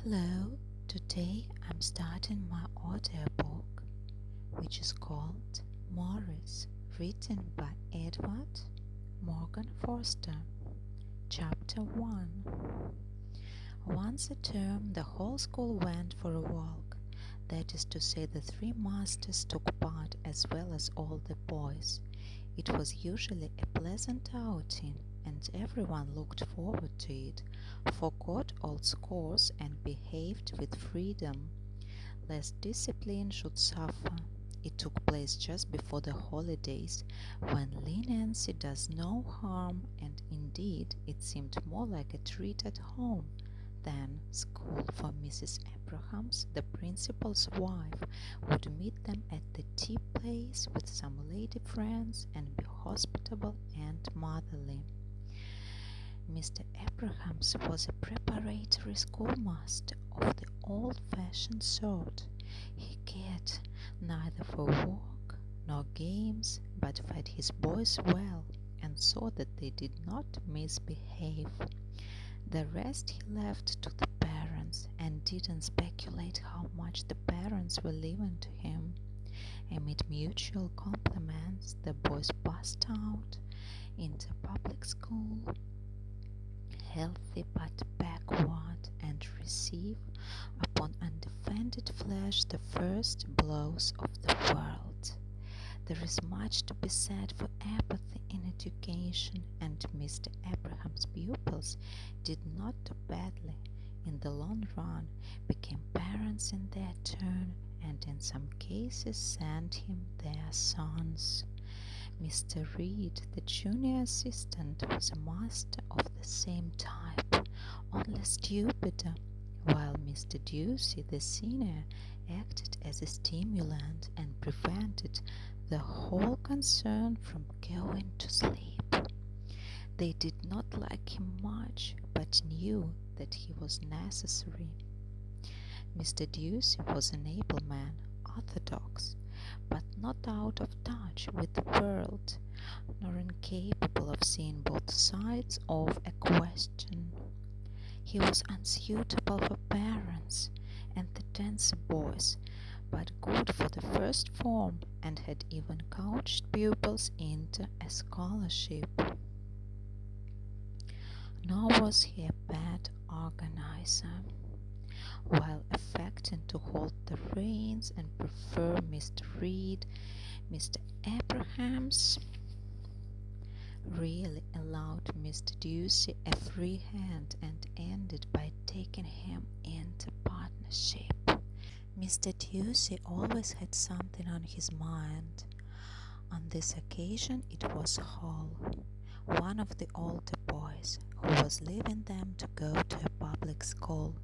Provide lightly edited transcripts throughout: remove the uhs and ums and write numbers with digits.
Hello, today I'm starting my audiobook, which is called MAURICE, written by Edward Morgan Forster. Chapter 1. Once a term, the whole school went for a walk. That is to say, the three masters took part as well as all the boys. It was usually a pleasant outing, and everyone looked forward to it, forgot old scores and behaved with freedom, lest discipline should suffer. It took place just before the holidays, when leniency does no harm, and indeed it seemed more like a treat at home than school, for Mrs. Abrahams, the principal's wife, would meet them at the tea place with some lady friends and be hospitable and motherly. Mr. Abrahams was a preparatory schoolmaster of the old-fashioned sort. He cared neither for work nor games, but fed his boys well and saw that they did not misbehave. The rest he left to the parents, and didn't speculate how much the parents were leaving to him. Amid mutual compliments, the boys passed out into public school, healthy but backward, and receive upon undefended flesh the first blows of the world. There is much to be said for apathy in education, and Mr. Abraham's pupils did not do badly. In the long run, became parents in their turn, and in some cases sent him their sons. Mr. Reed, the junior assistant, was a master of the same type, only stupider, while Mr. Ducey, the senior, acted as a stimulant and prevented the whole concern from going to sleep. They did not like him much, but knew that he was necessary. Mr. Ducey was an able man, orthodox, but not out of touch with the world, nor incapable of seeing both sides of a question. He was unsuitable for parents and the dancer boys, but good for the first form, and had even coached pupils into a scholarship. Nor was he a bad organizer. While affecting to hold the reins and prefer Mr. Reed, Mr. Abrahams really allowed Mr. Ducey a free hand and ended by taking him into partnership. Mr. Ducey always had something on his mind. On this occasion it was Hall, one of the older boys, who was leaving them to go to a public school.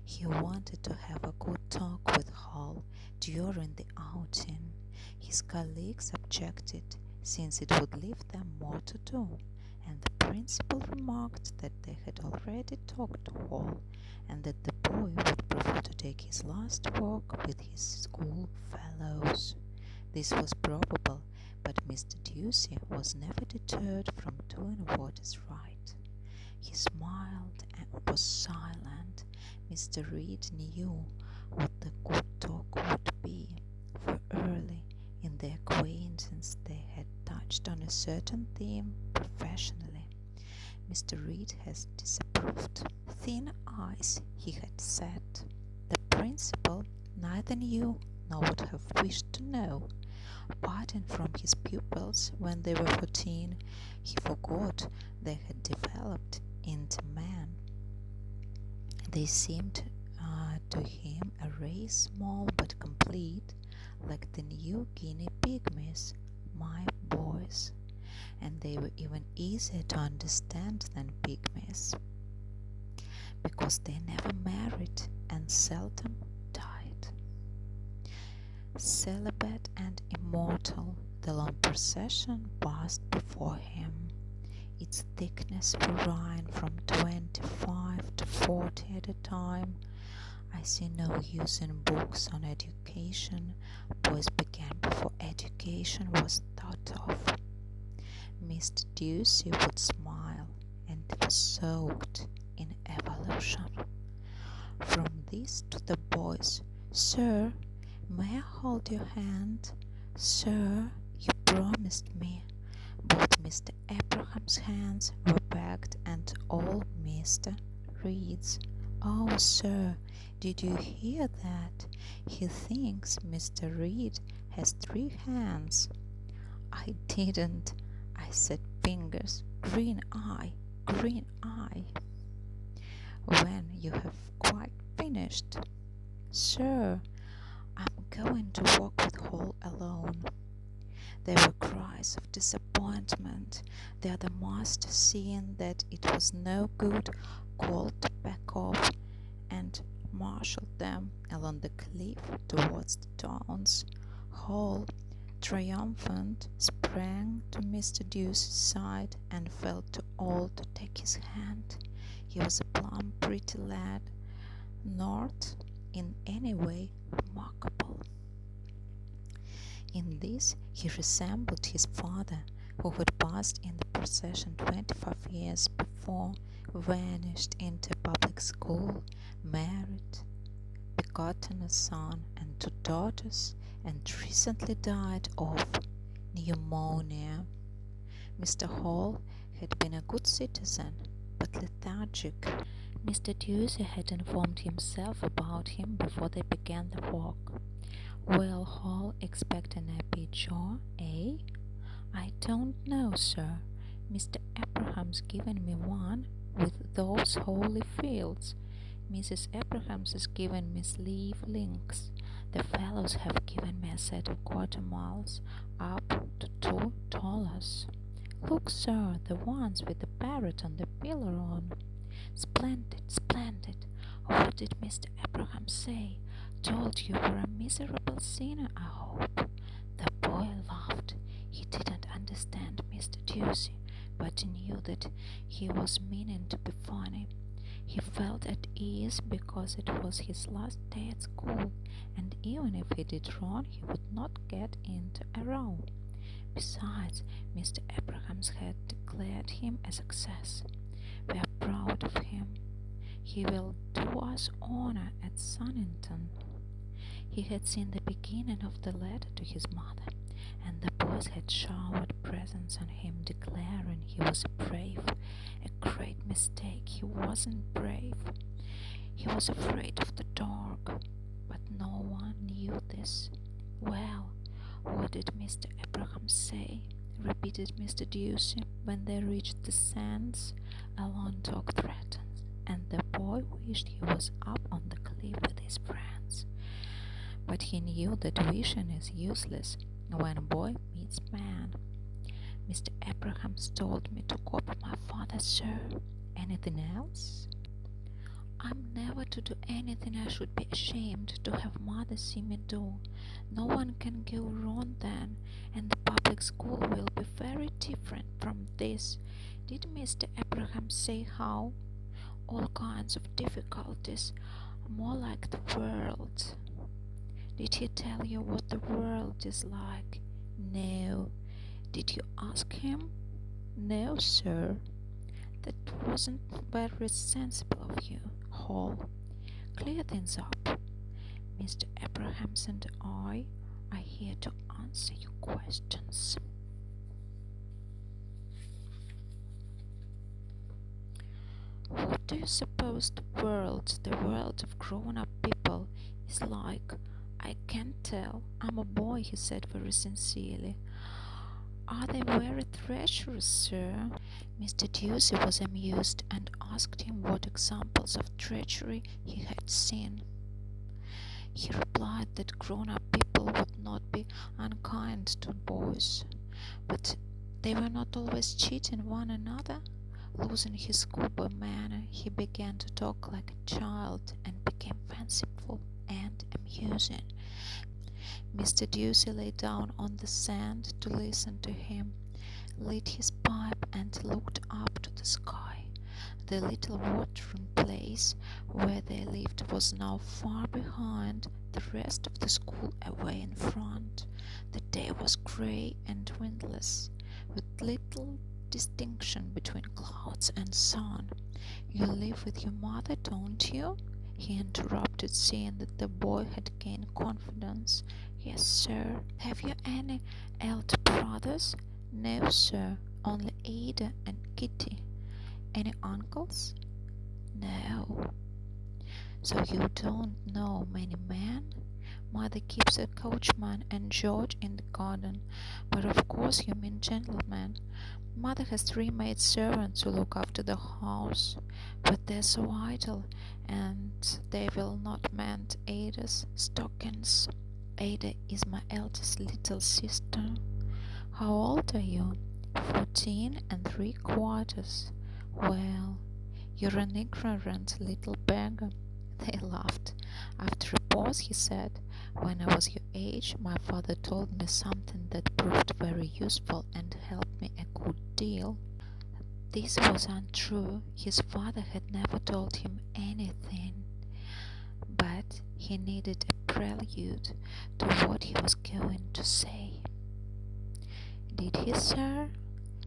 He wanted to have a good talk with Hall during the outing. His colleagues objected, since it would leave them more to do, and the principal remarked that they had already talked to Hall, and that the boy would prefer to take his last walk with his school fellows. This was probable, but Mr. Ducey was never deterred from doing what is right. He smiled and was silent. Mr. Reed knew what the good talk would be, for early in their acquaintance they had touched on a certain theme professionally. Mr. Reed has disapproved. Thin ice, he had said. The principal neither knew nor would have wished to know. Parting from his pupils when they were 14, he forgot they had developed into men. They seemed to him a race small but complete, like the New Guinea pygmies, my boys, and they were even easier to understand than pygmies, because they never married and seldom died. Celibate and immortal, the long procession passed before him, its thickness varying from 25 to 40 at a time. I see no use in books on education. Boys began before education was thought of. Mr. Ducey would smile and was soaked in evolution. From this to the boys. "Sir, may I hold your hand? Sir, you promised me." Both Mr. Abraham's hands were bagged and all Mr. Reed's. "Oh, sir, did you hear that? He thinks Mr. Reed has 3 hands." "I didn't," I said. "Fingers, green eye, green eye." "When you have quite finished." "Sir, I'm going to walk with Hall alone." There were cries of disappointment. The other master, seeing that it was no good, called to back off and marshalled them along the cliff towards the downs. Hall, triumphant, sprang to Mr. Deuce's side and felt to all to take his hand. He was a plump, pretty lad, not in any way remarkable. In this he resembled his father, who had passed in the procession 25 years before, vanished into a public school, married, begotten a son and 2 daughters, and recently died of pneumonia. Mr. Hall had been a good citizen, but lethargic. Mr. Ducey had informed himself about him before they began the walk. "Well, Hall, expect an happy jaw, eh?" "I don't know, sir. Mr. Abraham's given me one with those holy fields. Mrs. Abrahams has given me sleeve links. The fellows have given me a set of quarter-miles up to $2. Look, sir, the ones with the parrot on the pillar on." "Splendid, splendid. What did Mr. Abraham say? Told you were a miserable sinner, I hope?" The boy laughed. He didn't understand Mr. Ducey, but he knew that he was meaning to be funny. He felt at ease because it was his last day at school, and even if he did wrong, he would not get into a row. Besides, Mr. Abrahams had declared him a success. "We are proud of him. He will do us honor at Sunnington." He had seen the beginning of the letter to his mother, and the boys had showered presents on him, declaring he was brave. A great mistake. He wasn't brave. He was afraid of the dark, but no one knew this. "Well, what did Mr. Abraham say?" repeated Mr. Ducey when they reached the sands. A long talk threatened, and the boy wished he was up on the cliff with his friends. But he knew that wishing is useless when a boy meets man. "Mr. Abrahams told me to copy my father, sir." "Anything else?" "I'm never to do anything I should be ashamed to have mother see me do. No one can go wrong then, and the public school will be very different from this. Did Mr. Abraham say how?" "All kinds of difficulties, more like the world." "Did he tell you what the world is like?" "No." "Did you ask him?" "No, sir." "That wasn't very sensible of you, Hall. Clear things up. Mr. Abrahams and I are here to answer your questions." "What do you suppose the world of grown-up people, is like?" "I can't tell. I'm a boy," he said very sincerely. "Are they very treacherous, sir?" Mr. Ducey was amused and asked him what examples of treachery he had seen. He replied that grown-up people would not be unkind to boys, but they were not always cheating one another. Losing his schoolboy manner, he began to talk like a child and became fanciful and amusing. Mr. Ducey lay down on the sand to listen to him, lit his pipe and looked up to the sky. The little watering place where they lived was now far behind, the rest of the school away in front. The day was grey and windless, with little distinction between clouds and sun. "You live with your mother, don't you?" he interrupted, seeing that the boy had gained confidence. "Yes, sir." "Have you any elder brothers?" "No, sir, only Ada and Kitty." "Any uncles?" "No." "So you don't know many men?" "Mother keeps a coachman and George in the garden. But of course you mean gentlemen. Mother has 3 maid servants who look after the house, but they're so idle, and they will not mend Ada's stockings. Ada is my eldest little sister." "How old are you?" 14 3/4. "Well, you're an ignorant little beggar." They laughed. After a pause he said, "When I was your age, my father told me something that proved very useful and helped me a good deal." This was untrue. His father had never told him anything, but he needed a prelude to what he was going to say. "Did he, sir?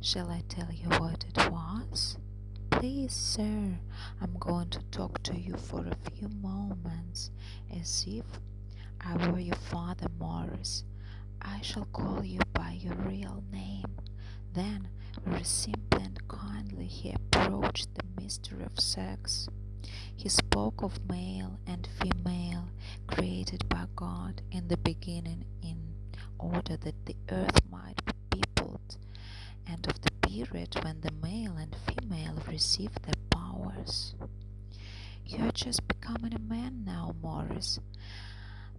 Shall I tell you what it was?" "Please, sir, I'm going to talk to you for a few moments, as if I were your father, Maurice. I shall call you by your real name." Then, very simply and kindly, he approached the mystery of sex. He spoke of male and female, created by God in the beginning in order that the earth might be peopled, and of the period when the male and female received their powers. "You're just becoming a man now, Maurice.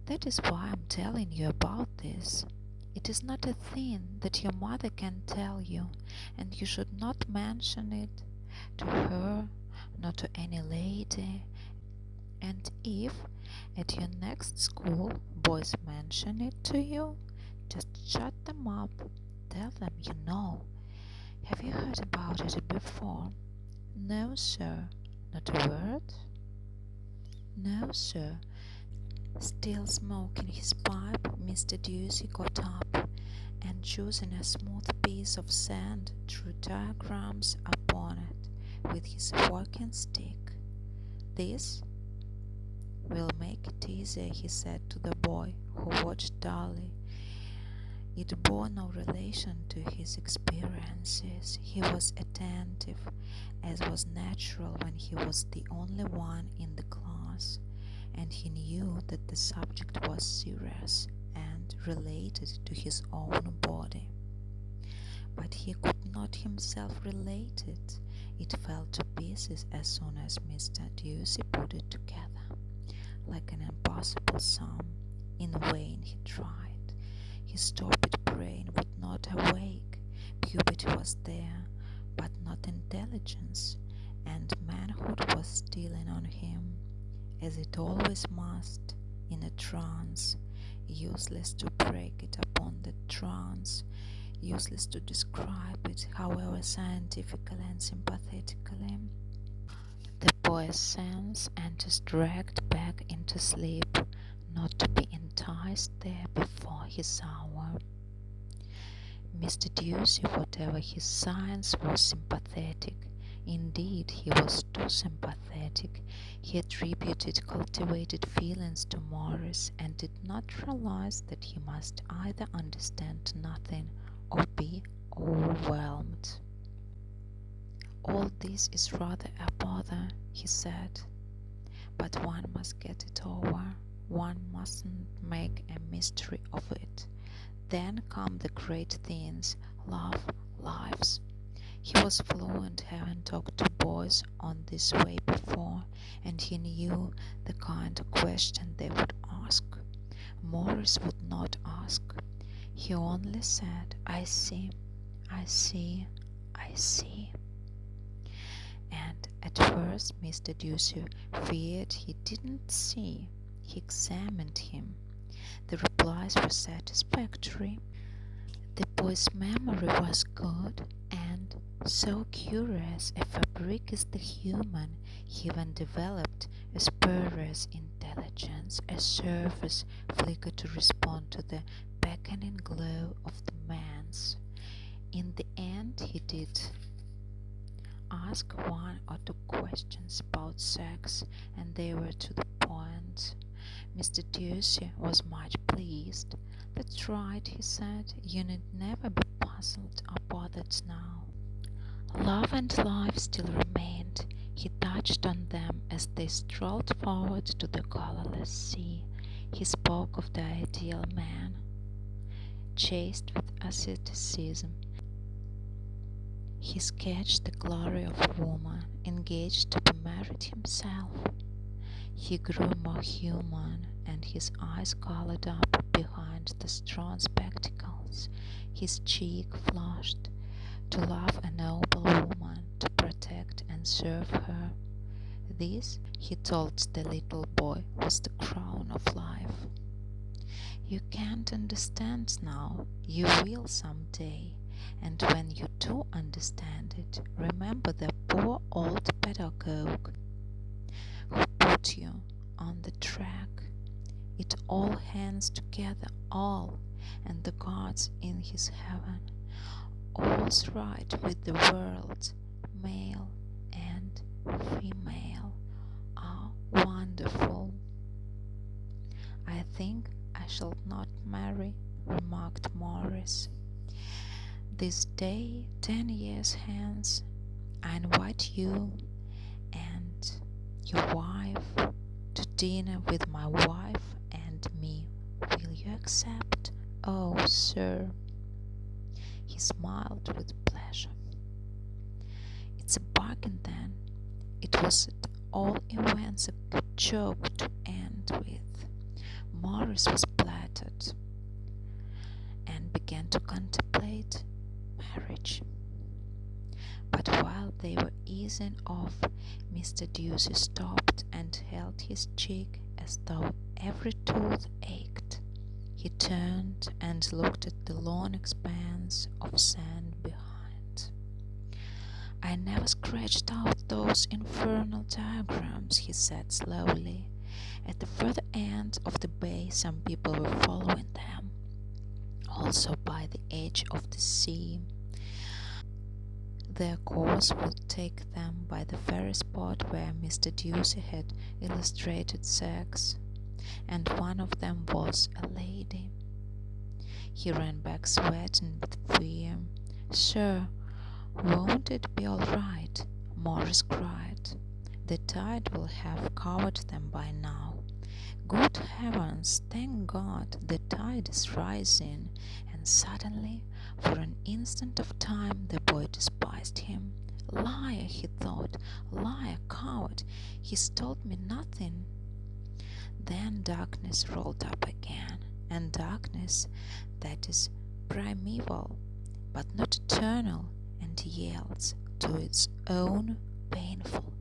That is why I'm telling you about this. It is not a thing that your mother can tell you, and you should not mention it to her, nor to any lady. And if, at your next school, boys mention it to you, just shut them up. Tell them you know. Have you heard about it before?" "No, sir." "Not a word?" "No, sir." Still smoking his pipe, Mr. Ducey got up, and choosing a smooth piece of sand, drew diagrams upon it with his walking stick. "This will make it easier," he said to the boy, who watched dully. It bore no relation to his experiences. He was attentive, as was natural when he was the only one in the class, and he knew that the subject was serious and related to his own body. But he could not himself relate it. It fell to pieces as soon as Mr. Ducey put it together, like an impossible sum. In vain he tried. His torpid brain would not awake. Puberty was there, but not intelligence, and manhood was stealing on him, as it always must, in a trance. Useless to break it upon the trance, useless to describe it, however scientifically and sympathetically. The boy's sense and is dragged back into sleep, not to be enticed there before his hour. Mr. Ducey, whatever his science, was sympathetic. Indeed, he was too sympathetic. He attributed cultivated feelings to Maurice, and did not realize that he must either understand nothing or be overwhelmed. "All this is rather a bother," he said, "but one must get it over. One mustn't make a mystery of it. Then come the great things, love, lives." He was fluent, having talked to boys on this way before, and he knew the kind of question they would ask. Maurice would not ask. He only said, "I see, I see, I see." And at first Mr. Ducey feared he didn't see. He examined him. The replies were satisfactory. The boy's memory was good, and, so curious a fabric is the human, he even developed a spurious intelligence, a surface flicker to respond to the beckoning glow of the man's. In the end he did ask one or two questions about sex, and they were to the point. Mr. Ducey was much pleased. "That's right," he said. "You need never be puzzled or bothered now." Love and life still remained. He touched on them as they strolled forward to the colourless sea. He spoke of the ideal man, chaste with asceticism. He sketched the glory of a woman engaged to be married himself. He grew more human, and his eyes coloured up behind the strong spectacles. His cheek flushed. To love a noble woman, to protect and serve her, this, he told the little boy, was the crown of life. "You can't understand now, you will some day, and when you do understand it, remember the poor old pedagogue who put you on the track. It all hangs together, all, and the gods in his heaven. All's right with the world, male and female are wonderful." "I think I shall not marry," remarked Maurice. "This day, 10 years hence, I invite you and your wife to dinner with my wife and me. Will you accept?" "Oh, sir." He smiled with pleasure. "It's a bargain, then." It was at all events a good joke to end with. Maurice was flattered and began to contemplate marriage. But while they were easing off, Mr. Ducey stopped and held his cheek as though every tooth ached. He turned and looked at the long expanse of sand behind. "I never scratched out those infernal diagrams," he said slowly. "At the further end of the bay some people were following them. Also by the edge of the sea. Their course would take them by the very spot where Mr. Ducey had illustrated sex, and one of them was a lady." He ran back sweating with fear. "Sir, won't it be all right?" Maurice cried. "The tide will have covered them by now." "Good heavens, thank God, the tide is rising!" And suddenly, for an instant of time, the boy despised him. "Liar," he thought, "liar, coward, he's told me nothing." Then darkness rolled up again, and darkness that is primeval, but not eternal, and yields to its own painful